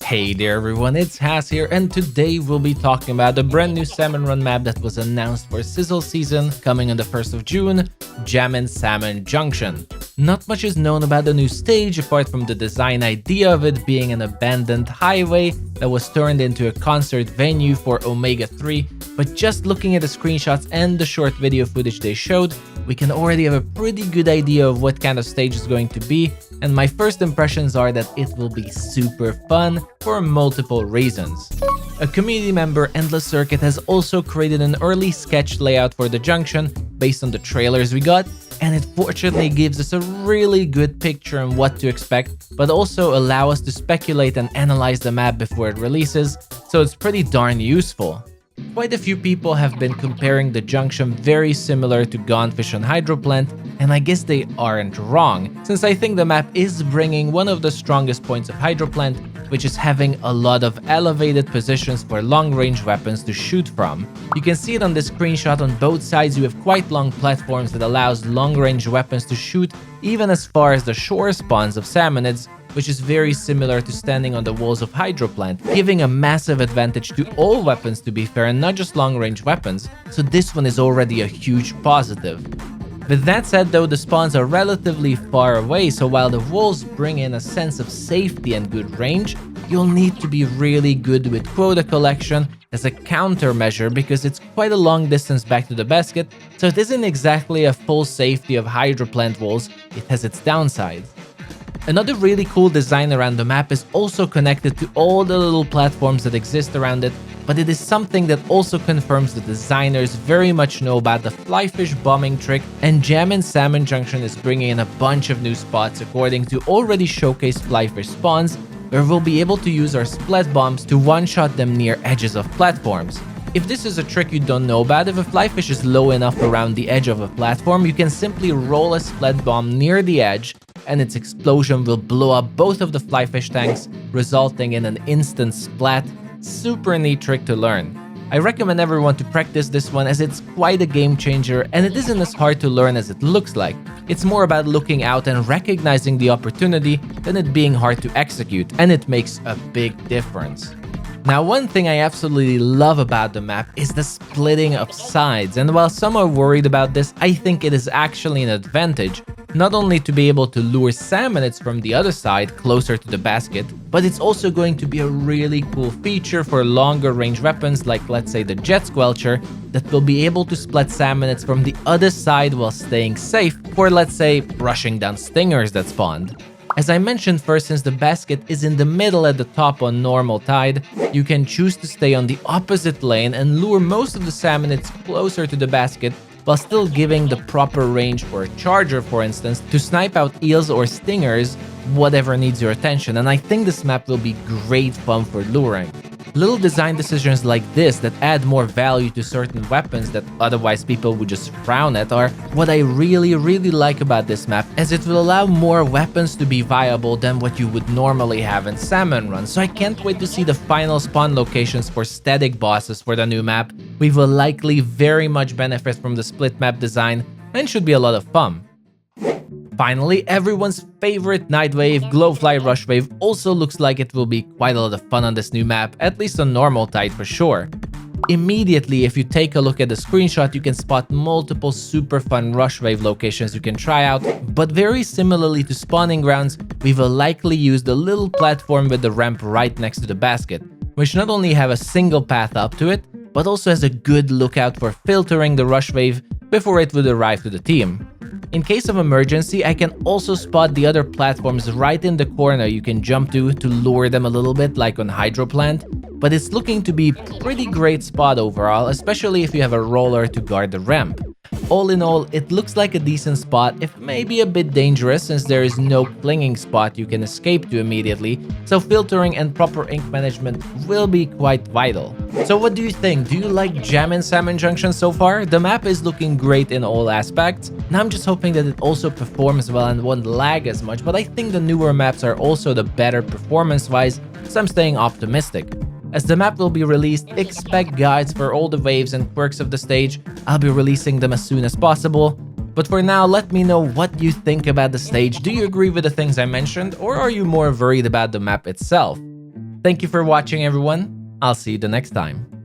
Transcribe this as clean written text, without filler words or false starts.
Hey there everyone, it's Haz here, and today we'll be talking about the brand new Salmon Run map that was announced for Sizzle season coming on the 1st of June, Jammin Salmon Junction. Not much is known about the new stage apart from the design idea of it being an abandoned highway that was turned into a concert venue for Omega 3, but just looking at the screenshots and the short video footage they showed, we can already have a pretty good idea of what kind of stage it's going to be, and my first impressions are that it will be super fun for multiple reasons. A community member, Endless Circuit, has also created an early sketch layout for the junction based on the trailers we got, and it fortunately gives us a really good picture on what to expect, but also allow us to speculate and analyze the map before it releases, so it's pretty darn useful. Quite a few people have been comparing the junction very similar to Gonefish on Hydroplant, and I guess they aren't wrong, since I think the map is bringing one of the strongest points of Hydroplant, which is having a lot of elevated positions for long-range weapons to shoot from. You can see it on this screenshot. On both sides you have quite long platforms that allows long-range weapons to shoot even as far as the shore spawns of salmonids, which is very similar to standing on the walls of Hydroplant, giving a massive advantage to all weapons to be fair and not just long-range weapons, so this one is already a huge positive. With that said though, the spawns are relatively far away, so while the walls bring in a sense of safety and good range, you'll need to be really good with quota collection as a countermeasure because it's quite a long distance back to the basket, so it isn't exactly a full safety of Hydroplant walls, it has its downsides. Another really cool design around the map is also connected to all the little platforms that exist around it, but it is something that also confirms the designers very much know about the Flyfish bombing trick, and Jammin Salmon Junction is bringing in a bunch of new spots according to already showcased Flyfish spawns, where we'll be able to use our Splat Bombs to one-shot them near edges of platforms. If this is a trick you don't know about, if a Flyfish is low enough around the edge of a platform, you can simply roll a Splat Bomb near the edge, and its explosion will blow up both of the Flyfish tanks, resulting in an instant splat. Super neat trick to learn. I recommend everyone to practice this one as it's quite a game changer and it isn't as hard to learn as it looks like. It's more about looking out and recognizing the opportunity than it being hard to execute, and it makes a big difference. Now, one thing I absolutely love about the map is the splitting of sides, and while some are worried about this, I think it is actually an advantage, not only to be able to lure salmonids from the other side closer to the basket, but it's also going to be a really cool feature for longer range weapons like, let's say, the Jet Squelcher, that will be able to split salmonids from the other side while staying safe for, let's say, brushing down stingers that spawned. As I mentioned first, since the basket is in the middle at the top on normal tide, you can choose to stay on the opposite lane and lure most of the salmonids closer to the basket while still giving the proper range for a charger, for instance, to snipe out eels or stingers, whatever needs your attention, and I think this map will be great fun for luring. Little design decisions like this that add more value to certain weapons that otherwise people would just frown at are what I really like about this map, as it will allow more weapons to be viable than what you would normally have in Salmon Run, so I can't wait to see the final spawn locations for static bosses for the new map. We will likely very much benefit from the split map design and should be a lot of fun. Finally, everyone's favorite night wave, Glowfly Rush wave, also looks like it will be quite a lot of fun on this new map, at least on normal tide for sure. Immediately, if you take a look at the screenshot, you can spot multiple super fun rush wave locations you can try out, but very similarly to spawning grounds, we will likely use the little platform with the ramp right next to the basket, which not only have a single path up to it, but also has a good lookout for filtering the rush wave before it would arrive to the team. In case of emergency, I can also spot the other platforms right in the corner you can jump to lure them a little bit like on Hydroplant, but it's looking to be a pretty great spot overall, especially if you have a roller to guard the ramp. All in all, it looks like a decent spot, if maybe a bit dangerous since there is no clinging spot you can escape to immediately, so filtering and proper ink management will be quite vital. So what do you think? Do you like Jammin Salmon Junction so far? The map is looking great in all aspects, and I'm just hoping that it also performs well and won't lag as much, but I think the newer maps are also the better performance-wise, so I'm staying optimistic. As the map will be released, expect guides for all the waves and quirks of the stage. I'll be releasing them as soon as possible. But for now, let me know what you think about the stage. Do you agree with the things I mentioned, or are you more worried about the map itself? Thank you for watching, everyone. I'll see you the next time.